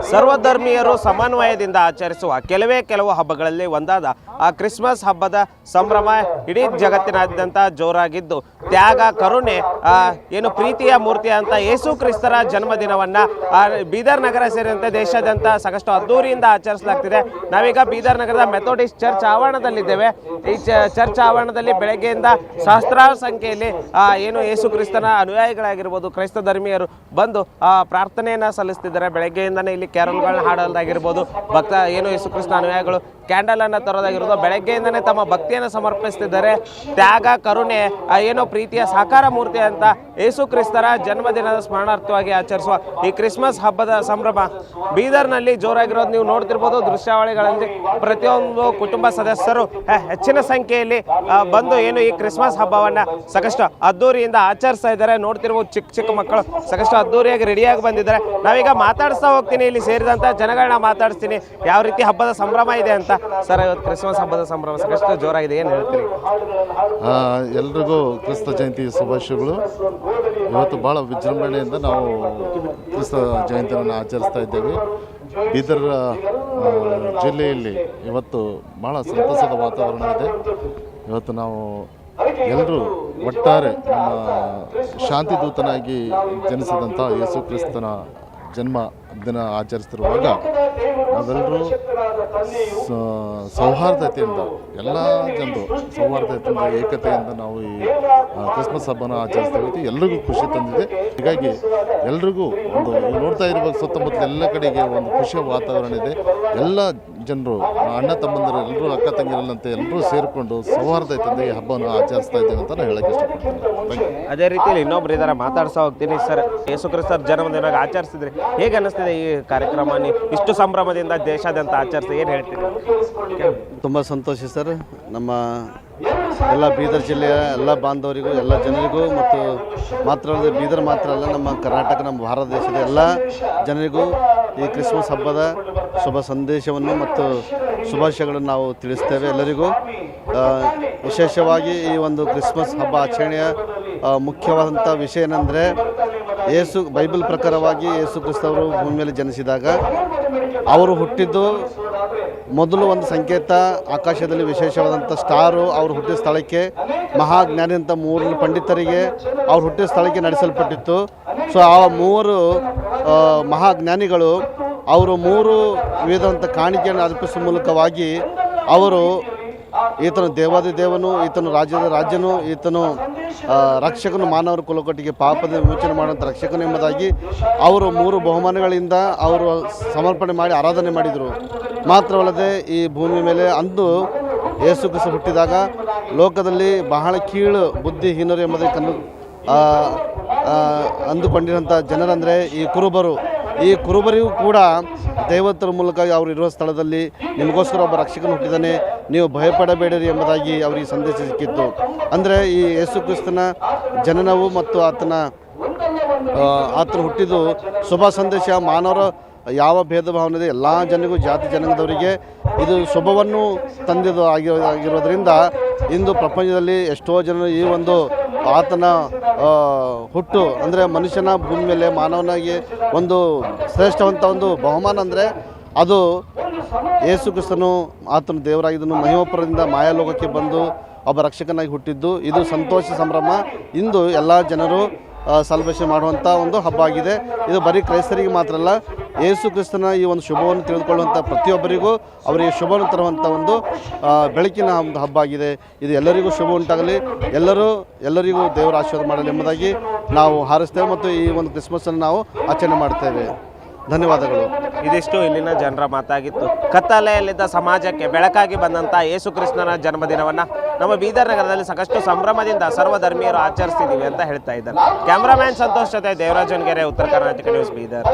ಸರ್ವಧರ್ಮೀಯರು ಸಮನ್ವಯದಿಂದ ಆಚರಿಸುವ ಕೆಲವು ಹಬ್ಬಗಳಲ್ಲಿ ಒಂದಾದ ಆ ಕ್ರಿಸ್ಮಸ್ ಹಬ್ಬದ ಸಂಭ್ರಮ ಇಡೀ ಜಗತ್ತಿನಾದ್ಯಂತ ಜೋರಾಗಿದ್ದು, ತ್ಯಾಗ, ಕರುಣೆ, ಏನು ಪ್ರೀತಿಯ ಮೂರ್ತಿ ಅಂತ ಯೇಸು ಕ್ರಿಸ್ತರ ಜನ್ಮದಿನವನ್ನ ಬೀದರ್ ನಗರ ಸೇರಿದಂತೆ ದೇಶಾದ್ಯಂತ ಸಾಕಷ್ಟು ಅದ್ದೂರಿಯಿಂದ ಆಚರಿಸಲಾಗ್ತಿದೆ. ನಾವೀಗ ಬೀದರ್ ನಗರದ ಮೆಥೋಡಿಸ್ಟ್ ಚರ್ಚ್ ಆವರಣದಲ್ಲಿದ್ದೇವೆ. ಈ ಚರ್ಚ್ ಆವರಣದಲ್ಲಿ ಬೆಳಗ್ಗೆಯಿಂದ ಸಹಸ್ರಾರು ಸಂಖ್ಯೆಯಲ್ಲಿ ಏನು ಯೇಸು ಕ್ರಿಸ್ತನ ಅನುಯಾಯಿಗಳಾಗಿರ್ಬೋದು, ಕ್ರೈಸ್ತ ಧರ್ಮೀಯರು ಬಂದು ಪ್ರಾರ್ಥನೆಯನ್ನ ಸಲ್ಲಿಸ್ತಿದ್ದಾರೆ. ಬೆಳಗ್ಗೆಯಿಂದನೇ ಇಲ್ಲಿ ಕ್ಯಾರಲ್ಗಳನ್ನ ಹಾಡೋದಾಗಿರ್ಬೋದು, ಏನು ಯೇಸು ಕ್ರಿಸ್ತನ ಅನುಯಾಯಿಗಳು ಕ್ಯಾಂಡಲ್ ಅನ್ನ ತರೋದಾಗಿರ್ಬೋದು, ಬೆಳಗ್ಗೆಯಿಂದನೇ ತಮ್ಮ ಭಕ್ತಿಯನ್ನು ಸಮರ್ಪಿಸ್ತಿದ್ದಾರೆ. ತ್ಯಾಗ, ಕರುಣೆ, ಏನೋ ಪ್ರೀತಿಯ ಸಾಕಾರ ಮೂರ್ತಿ ಅಂತ ಯೇಸು ಕ್ರಿಸ್ತರ ಜನ್ಮದಿನದ ಸ್ಮರಣಾರ್ಥವಾಗಿ ಆಚರಿಸುವ ಈ ಕ್ರಿಸ್ಮಸ್ ಹಬ್ಬದ ಸಂಭ್ರಮ ಬೀದರ್ನಲ್ಲಿ ಜೋರಾಗಿರೋದು ನೀವು ನೋಡ್ತಿರ್ಬೋದು. ದೃಶ್ಯಾವಳಿಗಳಲ್ಲಿ ಪ್ರತಿಯೊಂದು ಕುಟುಂಬ ಸದಸ್ಯರು ಹೆಚ್ಚಿನ ಸಂಖ್ಯೆಯಲ್ಲಿ ಬಂದು ಏನು ಈ ಕ್ರಿಸ್ಮಸ್ ಹಬ್ಬವನ್ನ ಸಾಕಷ್ಟು ಅದ್ದೂರಿಯಿಂದ ಆಚರಿಸ್ತಾ ಇದ್ದಾರೆ. ನೋಡ್ತಿರ್ಬೋದು, ಚಿಕ್ಕ ಮಕ್ಕಳು ಸಾಕಷ್ಟು ಅದ್ದೂರಿಯಾಗಿ ರೆಡಿಯಾಗಿ ಬಂದಿದ್ದಾರೆ. ನಾವೀಗ ಮಾತಾಡಿಸ್ತಾ ಹೋಗ್ತೀನಿ, ಇಲ್ಲಿ ಸೇರಿದಂತ ಜನಗಳನ್ನ ಮಾತಾಡಿಸ್ತೀನಿ ಯಾವ ರೀತಿ ಹಬ್ಬದ ಸಂಭ್ರಮ ಇದೆ ಅಂತ. ಸರ್, ಇವತ್ತು ಕ್ರಿಸ್ಮಸ್ ಹಬ್ಬದ ಸಂಭ್ರಮ ಸಾಕಷ್ಟು ಜೋರಾಗಿದೆ, ಏನು ಹೇಳ್ತೀರಿ? ಎಲ್ರಿಗೂ ಕ್ರಿಸ್ತ ಜಯಂತಿ ಶುಭಾಶಯಗಳು. ಇವತ್ತು ಭಾಳ ವಿಜೃಂಭಣೆಯಿಂದ ನಾವು ಕ್ರಿಸ್ತ ಜಯಂತಿಯನ್ನು ಆಚರಿಸ್ತಾ ಇದ್ದೇವೆ. ಬೀದರ್ ಜಿಲ್ಲೆಯಲ್ಲಿ ಇವತ್ತು ಭಾಳ ಸಂತಸದ ವಾತಾವರಣ ಇದೆ. ಇವತ್ತು ನಾವು ಎಲ್ಲರೂ ಒಟ್ಟಾರೆ ನಮ್ಮ ಶಾಂತಿದೂತನಾಗಿ ಜನಿಸಿದಂಥ ಯೇಸು ಕ್ರಿಸ್ತನ ಜನ್ಮ ದಿನ ಆಚರಿಸ್ತಿರುವಾಗ ನಾವೆಲ್ಲರೂ ಸೌಹಾರ್ದತೆಯಿಂದ, ಎಲ್ಲ ಜನರು ಸೌಹಾರ್ದತೆಯಿಂದ, ಏಕತೆಯಿಂದ ನಾವು ಈ ಕ್ರಿಸ್ಮಸ್ ಹಬ್ಬನ ಆಚರಿಸ್ತಾ ಎಲ್ರಿಗೂ ಖುಷಿ ತಂದಿದೆ. ಹೀಗಾಗಿ ಎಲ್ರಿಗೂ ಒಂದು ನೋಡ್ತಾ ಇರುವಾಗ ಸುತ್ತಮುತ್ತ ಎಲ್ಲ ಕಡೆಗೆ ಒಂದು ಖುಷಿಯ ವಾತಾವರಣ ಇದೆ. ಎಲ್ಲ ಜನರು, ಅಣ್ಣ ತಮ್ಮಂದರು, ಎಲ್ಲರೂ ಅಕ್ಕ ತಂಗಿರಲ್ಲಂತೆ ಎಲ್ಲರೂ ಸೇರಿಕೊಂಡು ಸೌಹಾರ್ದತೆಯಿಂದ ಈ ಹಬ್ಬವನ್ನು ಆಚರಿಸ್ತಾ ಇದ್ದೇವೆ ಅಂತ ನಾನು ಹೇಳಕ್ಕೆ ಇಷ್ಟಪಡ್ತೀನಿ. ಅದೇ ರೀತಿಯಲ್ಲಿ ಇನ್ನೊಬ್ರು ಇದ್ದಾರೆ, ಮಾತಾಡ್ತಾ ಹೋಗ್ತೀನಿ. ಸರ್, ಯೇಸು ಕ್ರಿಸ್ತರ ಜನ್ಮದಿನ ಆಚರಿಸ್ತಿದ್ರಿ, ಹೇಗೆ ಅನ್ನಿಸ್ತಿದೆ ಈ ಕಾರ್ಯಕ್ರಮ? ಇಷ್ಟು ಸಂಭ್ರಮದಿಂದ ದೇಶಾದ್ಯಂತ ಆಚರಿಸಿ ಏನು ಹೇಳ್ತೀರಿ? ತುಂಬ ಸಂತೋಷ ಸರ್. ನಮ್ಮ ಎಲ್ಲ ಬೀದರ್ ಜಿಲ್ಲೆಯ ಎಲ್ಲ ಬಾಂಧವರಿಗೂ, ಎಲ್ಲ ಜನರಿಗೂ, ಮತ್ತು ಮಾತ್ರ ಬೀದರ್ ಮಾತ್ರ ಅಲ್ಲ, ನಮ್ಮ ಕರ್ನಾಟಕ, ನಮ್ಮ ಭಾರತ ದೇಶದ ಎಲ್ಲ ಜನರಿಗೂ ಈ ಕ್ರಿಸ್ಮಸ್ ಹಬ್ಬದ ಶುಭ ಸಂದೇಶವನ್ನು ಮತ್ತು ಶುಭಾಶಯಗಳನ್ನು ನಾವು ತಿಳಿಸ್ತೇವೆ. ಎಲ್ಲರಿಗೂ ವಿಶೇಷವಾಗಿ ಈ ಒಂದು ಕ್ರಿಸ್ಮಸ್ ಹಬ್ಬ ಆಚರಣೆಯ ಮುಖ್ಯವಾದಂಥ ವಿಷಯ ಏನಂದರೆ, ಬೈಬಲ್ ಪ್ರಕಾರವಾಗಿ ಯೇಸು ಕ್ರಿಸ್ತವರು ಭೂಮಿ ಮೇಲೆ ಜನಿಸಿದಾಗ ಅವರು ಹುಟ್ಟಿದ್ದು ಮೊದಲು ಒಂದು ಸಂಕೇತ, ಆಕಾಶದಲ್ಲಿ ವಿಶೇಷವಾದಂಥ ಸ್ಟಾರು ಅವರು ಹುಟ್ಟಿದ ಸ್ಥಳಕ್ಕೆ ಮಹಾಜ್ಞಾನಿ ಅಂತ 3 ಪಂಡಿತರಿಗೆ ಅವ್ರು ಹುಟ್ಟಿದ ಸ್ಥಳಕ್ಕೆ ನಡೆಸಲ್ಪಟ್ಟಿತ್ತು. ಸೊ ಆ 3 ಮಹಾಜ್ಞಾನಿಗಳು ಅವರು 3 ವಿಧವಂಥ ಕಾಣಿಕೆಯನ್ನು ಅರ್ಪಿಸುವ ಮೂಲಕವಾಗಿ ಅವರು ಈತನು ದೇವಾದಿ ದೇವನು, ಈತನು ರಾಜ್ಯದ ರಾಜ್ಯನು, ಈತನು ರಕ್ಷಕನು, ಮಾನವರ ಕುಲಕಟ್ಟಿಗೆ ಪಾಪದ ವಿಮೋಚನೆ ಮಾಡುವಂಥ ರಕ್ಷಕನು ಎಂಬುದಾಗಿ ಅವರು 3 ಬಹುಮಾನಗಳಿಂದ ಅವರು ಸಮರ್ಪಣೆ ಮಾಡಿ ಆರಾಧನೆ ಮಾಡಿದರು. ಮಾತ್ರವಲ್ಲದೆ ಈ ಭೂಮಿ ಮೇಲೆ ಅಂದು ಯೇಸು ಕ್ರಿಸ್ತ ಹುಟ್ಟಿದಾಗ ಲೋಕದಲ್ಲಿ ಬಹಳ ಕೀಳು ಬುದ್ಧಿಹೀನರು ಎಂಬುದಕ್ಕೆ ಅಂದುಕೊಂಡಿರುವಂಥ ಜನರಂದರೆ ಈ ಕುರುಬರು. ಈ ಕುರುಬರಿಗೂ ಕೂಡ ದೈವತರ ಮೂಲಕ ಅವರು ಇರುವ ಸ್ಥಳದಲ್ಲಿ ನಿಮಗೋಸ್ಕರ ಒಬ್ಬ ರಕ್ಷಕನು ಹುಟ್ಟಿದ್ದಾನೆ, ನೀವು ಭಯಪಡಬೇಡಿರಿ ಎಂಬುದಾಗಿ ಅವರಿಗೆ ಸಂದೇಶ ಸಿಕ್ಕಿತ್ತು. ಅಂದರೆ ಈ ಯೇಸು ಕ್ರಿಸ್ತನ ಜನನವು ಮತ್ತು ಆತನ ಹುಟ್ಟಿದ್ದು ಶುಭ ಸಂದೇಶ, ಮಾನವರ ಯಾವ ಭೇದ ಭಾವನೆ ಎಲ್ಲ ಜನರಿಗೂ, ಜಾತಿ ಜನಾಂಗದವರಿಗೆ ಇದು ಶುಭವನ್ನು ತಂದಿದ್ದು ಆಗಿರೋದ್ರಿಂದ ಇಂದು ಪ್ರಪಂಚದಲ್ಲಿ ಎಷ್ಟೋ ಜನರು ಈ ಒಂದು ಆತನ ಹುಟ್ಟು ಅಂದರೆ ಮನುಷ್ಯನ ಭೂಮಿ ಮೇಲೆ ಮಾನವನಾಗಿ ಒಂದು ಶ್ರೇಷ್ಠವಂತ ಒಂದು ಬಹುಮಾನ ಅಂದರೆ ಅದು ಯೇಸು ಕ್ರಿಸ್ತನು, ಆತನು ದೇವರಾಗಿದ್ದನು, ಮಹಿಮಪುರದಿಂದ ಮಾಯಾಲೋಕಕ್ಕೆ ಬಂದು ಒಬ್ಬ ರಕ್ಷಕನಾಗಿ ಹುಟ್ಟಿದ್ದು. ಇದು ಸಂತೋಷ ಸಂಭ್ರಮ. ಇಂದು ಎಲ್ಲ ಜನರು ಸೆಲೆಬ್ರೇಷನ್ ಮಾಡುವಂಥ ಒಂದು ಹಬ್ಬ ಆಗಿದೆ. ಇದು ಬರೀ ಕ್ರೈಸ್ತರಿಗೆ ಮಾತ್ರ ಅಲ್ಲ, ಯೇಸು ಕ್ರಿಸ್ತನ ಈ ಒಂದು ಶುಭವನ್ನು ತಿಳಿದುಕೊಳ್ಳುವಂಥ ಪ್ರತಿಯೊಬ್ಬರಿಗೂ ಅವರಿಗೆ ಶುಭವನ್ನು ತರುವಂಥ ಒಂದು ಬೆಳಕಿನ ಒಂದು ಹಬ್ಬ ಆಗಿದೆ. ಇದು ಎಲ್ಲರಿಗೂ ಶುಭ ಉಂಟಾಗಲಿ, ಎಲ್ಲರಿಗೂ ದೇವರ ಆಶೀರ್ವಾದ ಮಾಡಲಿ ಎಂಬುದಾಗಿ ನಾವು ಹಾರೈಸ್ತೇವೆ ಮತ್ತು ಈ ಒಂದು ಕ್ರಿಸ್ಮಸ್ಸನ್ನು ನಾವು ಆಚರಣೆ ಮಾಡ್ತೇವೆ. ಧನ್ಯವಾದಗಳು. ಇದಿಷ್ಟು ಇಲ್ಲಿನ ಜನರ ಮಾತಾಗಿತ್ತು. ಕತ್ತಲೆಯಲ್ಲಿದ್ದ ಸಮಾಜಕ್ಕೆ ಬೆಳಕಾಗಿ ಬಂದಂಥ ಯೇಸು ಕ್ರಿಸ್ತನ ಜನ್ಮದಿನವನ್ನು ನಮ್ಮ ಬೀದರ್ ನಗರದಲ್ಲಿ ಸಾಕಷ್ಟು ಸಂಭ್ರಮದಿಂದ ಸರ್ವಧರ್ಮೀಯರು ಆಚರಿಸ್ತಿದ್ದೀವಿ ಅಂತ ಹೇಳ್ತಾ ಇದ್ದಾರೆ. ಕ್ಯಾಮ್ರಾಮ್ಯಾನ್ ಸಂತೋಷ್ ಜೊತೆ ದೇವರಾಜ್ ಹೊನ್ಗೆರೆ, ಉತ್ತರ ಕರ್ನಾಟಕ ನ್ಯೂಸ್, ಬೀದರ್.